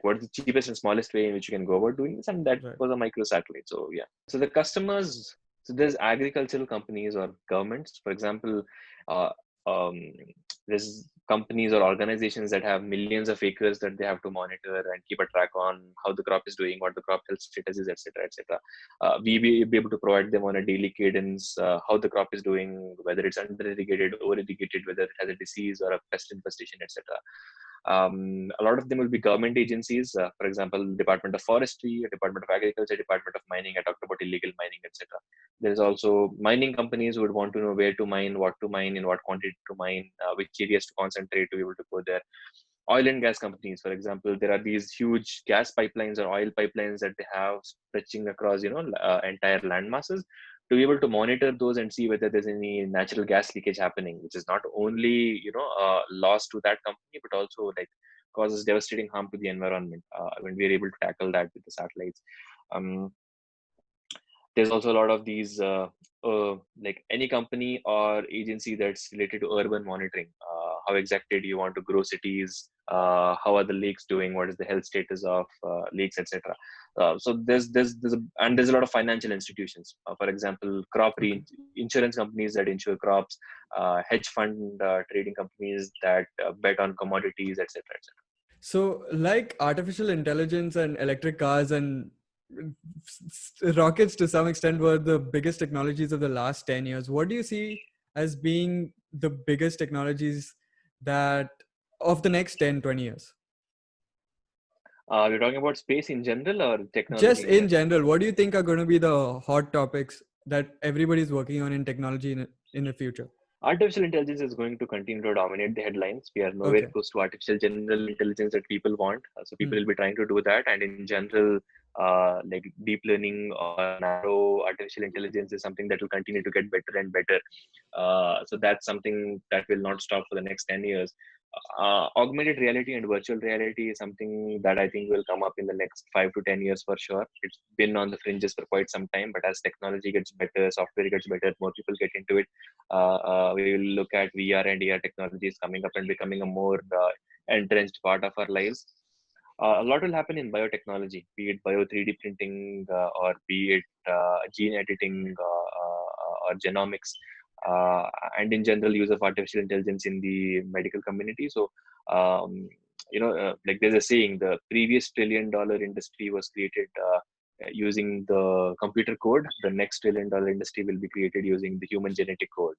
what is the cheapest and smallest way in which you can go about doing this, and that was a microsatellite. So yeah, so the customers, so there's agricultural companies or governments, for example, uh, there's companies or organizations that have millions of acres that they have to monitor and keep a track on how the crop is doing, what the crop health status is, etc., etc. We be able to provide them on a daily cadence how the crop is doing, whether it's under irrigated, over irrigated, whether it has a disease or a pest infestation, etc. A lot of them will be government agencies, for example, Department of Forestry, Department of Agriculture, Department of Mining. I talked about illegal mining, etc. There's also mining companies who would want to know where to mine, what to mine, in what quantity to mine, which areas to concentrate to be able to go there. Oil and gas companies, for example, there are these huge gas pipelines or oil pipelines that they have stretching across, entire land masses, to be able to monitor those and see whether there's any natural gas leakage happening, which is not only loss to that company but also like causes devastating harm to the environment. When we are able to tackle that with the satellites, there's also a lot of these like any company or agency that's related to urban monitoring. How exactly do you want to grow cities? How are the lakes doing? What is the health status of lakes, etc. So there's a lot of financial institutions. For example, insurance companies that insure crops, hedge fund trading companies that bet on commodities, etc., etc. So, like artificial intelligence and electric cars and rockets to some extent were the biggest technologies of the last 10 years. What do you see as being the biggest technologies that of the next 10, 20 years? We're talking about space in general or technology? Just in general, what do you think are going to be the hot topics that everybody's working on in technology in the future? Artificial intelligence is going to continue to dominate the headlines. We are nowhere close to artificial general intelligence that people want. So people will be trying to do that. And in general, like deep learning or narrow artificial intelligence is something that will continue to get better and better. So that's something that will not stop for the next 10 years. Augmented reality and virtual reality is something that I think will come up in the next 5 to 10 years for sure. It's been on the fringes for quite some time, but as technology gets better, software gets better, more people get into it, we will look at VR and AR technologies coming up and becoming a more entrenched part of our lives. A lot will happen in biotechnology, be it bio 3D printing or be it gene editing or genomics, and in general use of artificial intelligence in the medical community. So like there's a saying, the previous $1 trillion industry was created using the computer code. The next $1 trillion industry will be created using the human genetic code.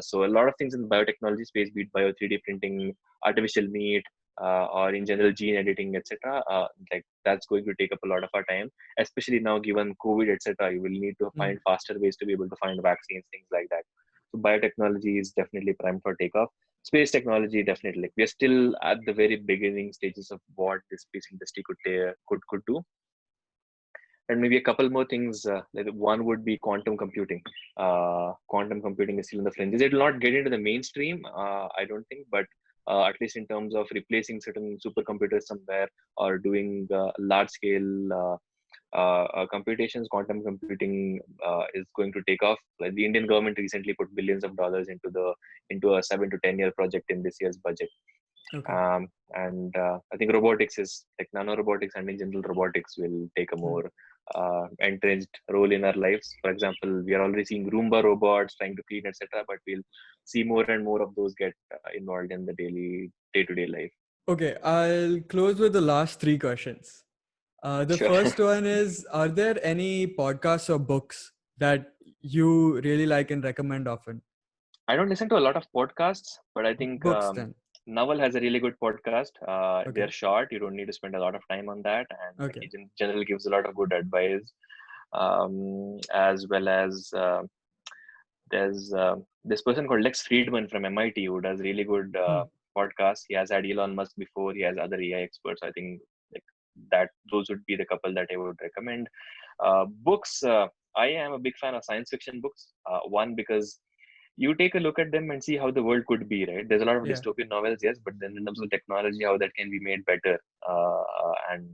So a lot of things in the biotechnology space, be it bio 3D printing, artificial meat, or in general gene editing, etc. Like that's going to take up a lot of our time, especially now given COVID, etc. You will need to find faster ways to be able to find vaccines, things like that. So biotechnology is definitely primed for takeoff. Space technology, definitely. Like we're still at the very beginning stages of what the space industry could do. And maybe a couple more things. Like one would be quantum computing. Quantum computing is still in the fringes. It will not get into the mainstream, I don't think, but at least in terms of replacing certain supercomputers somewhere or doing large scale computations, quantum computing is going to take off. Like the Indian government recently put billions of dollars into a 7 to 10 year project in this year's budget. Okay. And I think robotics is like nanorobotics and in general robotics will take a more entrenched role in our lives. For example, we are already seeing Roomba robots trying to clean, etc. But we'll see more and more of those get involved in the daily day-to-day life. Okay, I'll close with the last three questions. The Sure. first one is, are there any podcasts or books that you really like and recommend often? I don't listen to a lot of podcasts, but I think Books then. Naval has a really good podcast. Okay. They're short. You don't need to spend a lot of time on that. And Okay. he in general gives a lot of good advice, as well as there's this person called Lex Friedman from MIT who does really good podcasts. He has had Elon Musk before. He has other AI experts. I think like that those would be the couple that I would recommend. Books. I am a big fan of science fiction books. One, because you take a look at them and see how the world could be, right? There's a lot of dystopian novels, yes, but then in terms of technology, how that can be made better, and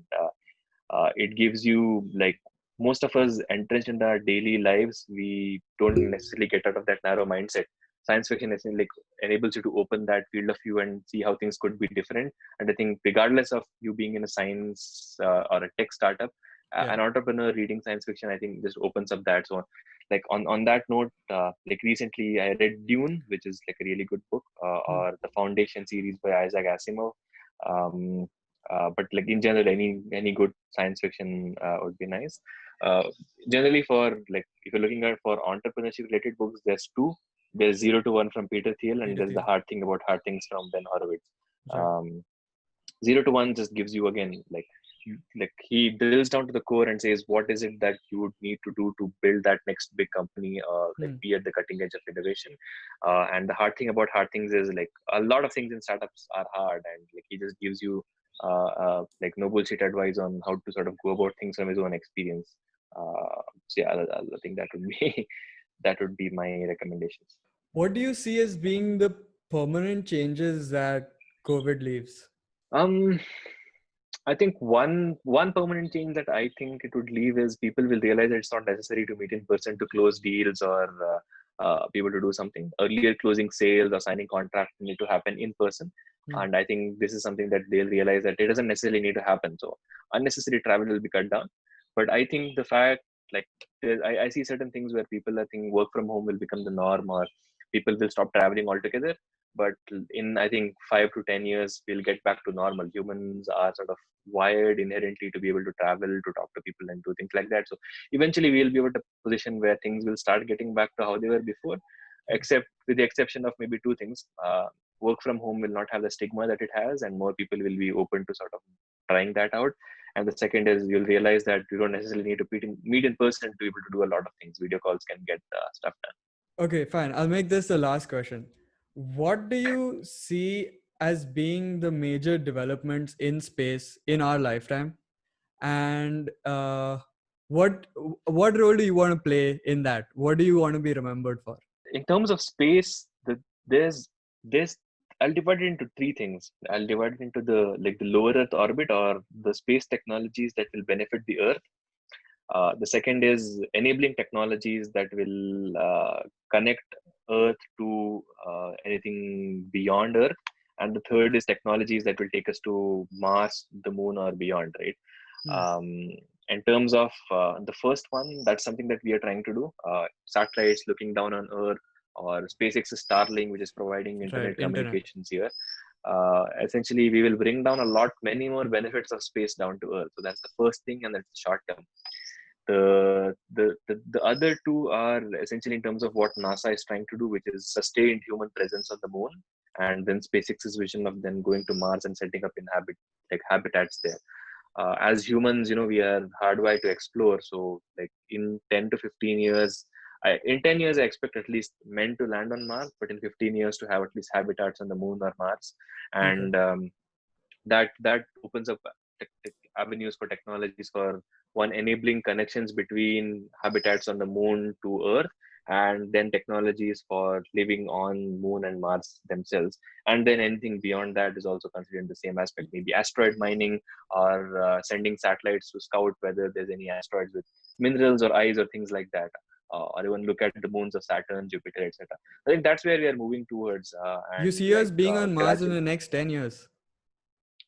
it gives you like most of us entrenched in our daily lives, we don't necessarily get out of that narrow mindset. Science fiction essentially like enables you to open that field of view and see how things could be different. And I think regardless of you being in a science or a tech startup, an entrepreneur reading science fiction, I think just opens up that. So like on that note, like recently I read Dune, which is like a really good book, or the Foundation series by Isaac Asimov. But like in general, any good science fiction would be nice. Generally, for like if you're looking at for entrepreneurship related books, there's two. There's 0 to 1 from Peter Thiel, and there's The Hard Thing About Hard Things from Ben Horowitz. 0 to 1 just gives you again like he drills down to the core and says what is it that you would need to do to build that next big company or like be at the cutting edge of innovation. And the hard thing about hard things is like a lot of things in startups are hard, and like he just gives you like no bullshit advice on how to sort of go about things from his own experience. So yeah, I think that would be that would be my recommendations. What do you see as being the permanent changes that COVID leaves? I think one permanent change that I think it would leave is people will realize that it's not necessary to meet in person to close deals or be able to do something. Earlier, closing sales or signing contracts need to happen in person, and I think this is something that they'll realize that it doesn't necessarily need to happen. So unnecessary travel will be cut down. But I think the fact like I see certain things where people I think work from home will become the norm, or people will stop traveling altogether. But in I think 5 to 10 years we'll get back to normal. Humans are sort of wired inherently to be able to travel, to talk to people and do things like that. So eventually we'll be able to position where things will start getting back to how they were before, except with the exception of maybe two things. Work from home will not have the stigma that it has, and more people will be open to sort of trying that out. And the second is you'll realize that you don't necessarily need to meet in person to be able to do a lot of things. Video calls can get stuff done. Okay, fine. I'll make this the last question. What do you see as being the major developments in space in our lifetime, and what role do you want to play in that? What do you want to be remembered for? In terms of space, there's I'll divide it into three things. I'll divide it into the like the lower Earth orbit or the space technologies that will benefit the Earth. The second is enabling technologies that will connect Earth to anything beyond Earth. And the third is technologies that will take us to Mars, the moon, or beyond, right? In terms of the first one, that's something that we are trying to do. Satellites looking down on Earth, or SpaceX's Starlink, which is providing internet communications here. essentially we will bring down many more benefits of space down to Earth. So that's the first thing, and that's the short term. The other two are essentially in terms of what NASA is trying to do, which is sustained human presence on the moon, and then SpaceX's vision of then going to Mars and setting up habitats there. As humans, we are hardwired to explore. So like in 10 to 15 years, in 10 years, I expect at least men to land on Mars, but in 15 years to have at least habitats on the moon or Mars. And that opens up avenues for technologies for one, enabling connections between habitats on the moon to Earth, and then technologies for living on moon and Mars themselves. And then anything beyond that is also considered the same aspect, maybe asteroid mining, or sending satellites to scout whether there's any asteroids with minerals or ice or things like that, or even look at the moons of Saturn, Jupiter, etc. I think that's where we are moving towards. You see us being on Mars in the next 10 years?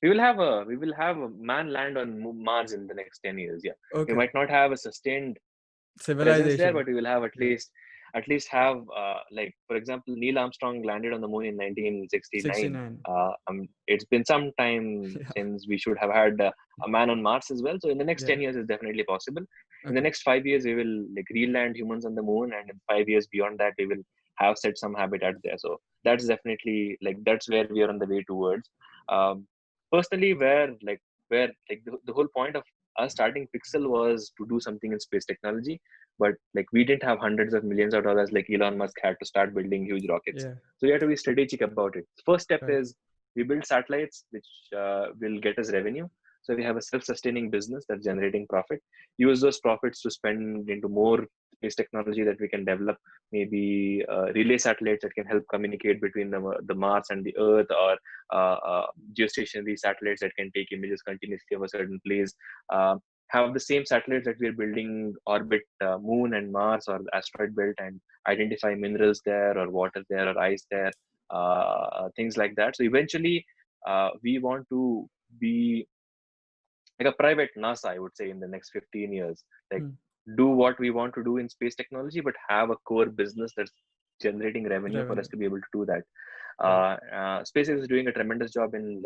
We will have a man land on Mars in the next 10 years. Yeah. Okay. We might not have a sustained civilization there, but we will have at least have like, for example, Neil Armstrong landed on the moon in 1969. It's been some time since we should have had a man on Mars as well. So in the next 10 years, it's definitely possible. In the next 5 years, we will like re-land humans on the moon, and in 5 years beyond that, we will have set some habitat there. So that's definitely that's where we are on the way towards. Personally, where the whole point of us starting Pixxel was to do something in space technology, but like we didn't have hundreds of millions of dollars like Elon Musk had to start building huge rockets. So we have to be strategic about it. First step is we build satellites which will get us revenue. So we have a self-sustaining business that's generating profit. Use those profits to spend into more space technology that we can develop, maybe relay satellites that can help communicate between the Mars and the Earth, or geostationary satellites that can take images continuously of a certain place. Have the same satellites that we're building orbit moon and Mars or the asteroid belt and identify minerals there, or water there, or ice there, things like that. So eventually we want to be like a private NASA, I would say, in the next 15 years. Do what we want to do in space technology, but have a core business that's generating revenue for us to be able to do that. SpaceX is doing a tremendous job in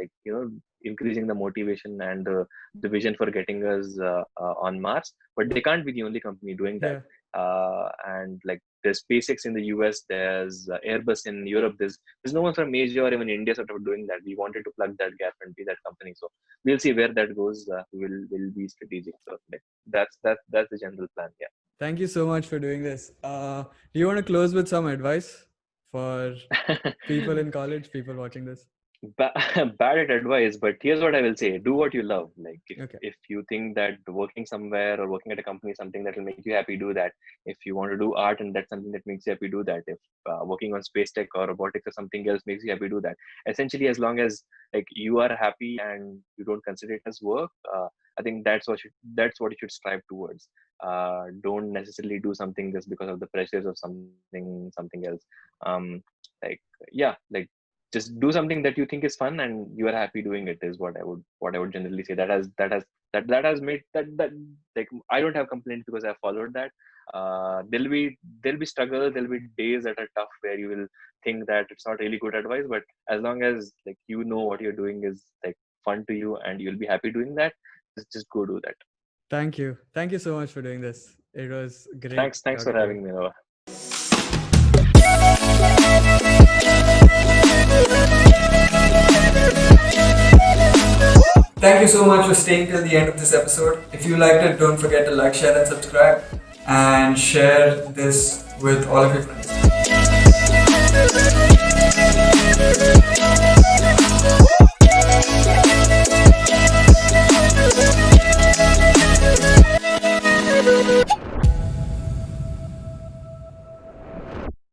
increasing the motivation and the vision for getting us on Mars, but they can't be the only company doing that. And like there's SpaceX in the US, there's Airbus in Europe, there's no one from Asia or even India sort of doing that. We wanted to plug that gap and be that company, so we'll see where that goes. We'll be strategic. So that's the general plan. Yeah. Thank you so much for doing this. Do you want to close with some advice for people in college, people watching this? Bad at advice, but here's what I will say: do what you love. Like if you think that working somewhere or working at a company is something that will make you happy, do that. If you want to do art and that's something that makes you happy, do that. If working on space tech or robotics or something else makes you happy, do that. Essentially, as long as like you are happy and you don't consider it as work, I think that's what you should strive towards. Don't necessarily do something just because of the pressures of something else. Just do something that you think is fun and you are happy doing it, is what I would generally say. That has made that like I don't have complaints because I followed that. There'll be struggles, there'll be days that are tough where you will think that it's not really good advice, but as long as like you know what you're doing is like fun to you and you'll be happy doing that, just go do that. Thank you so much for doing this. It was great. Thanks for having me, Noah. Thank you so much for staying till the end of this episode. If you liked it, don't forget to like, share and subscribe, and share this with all of your friends.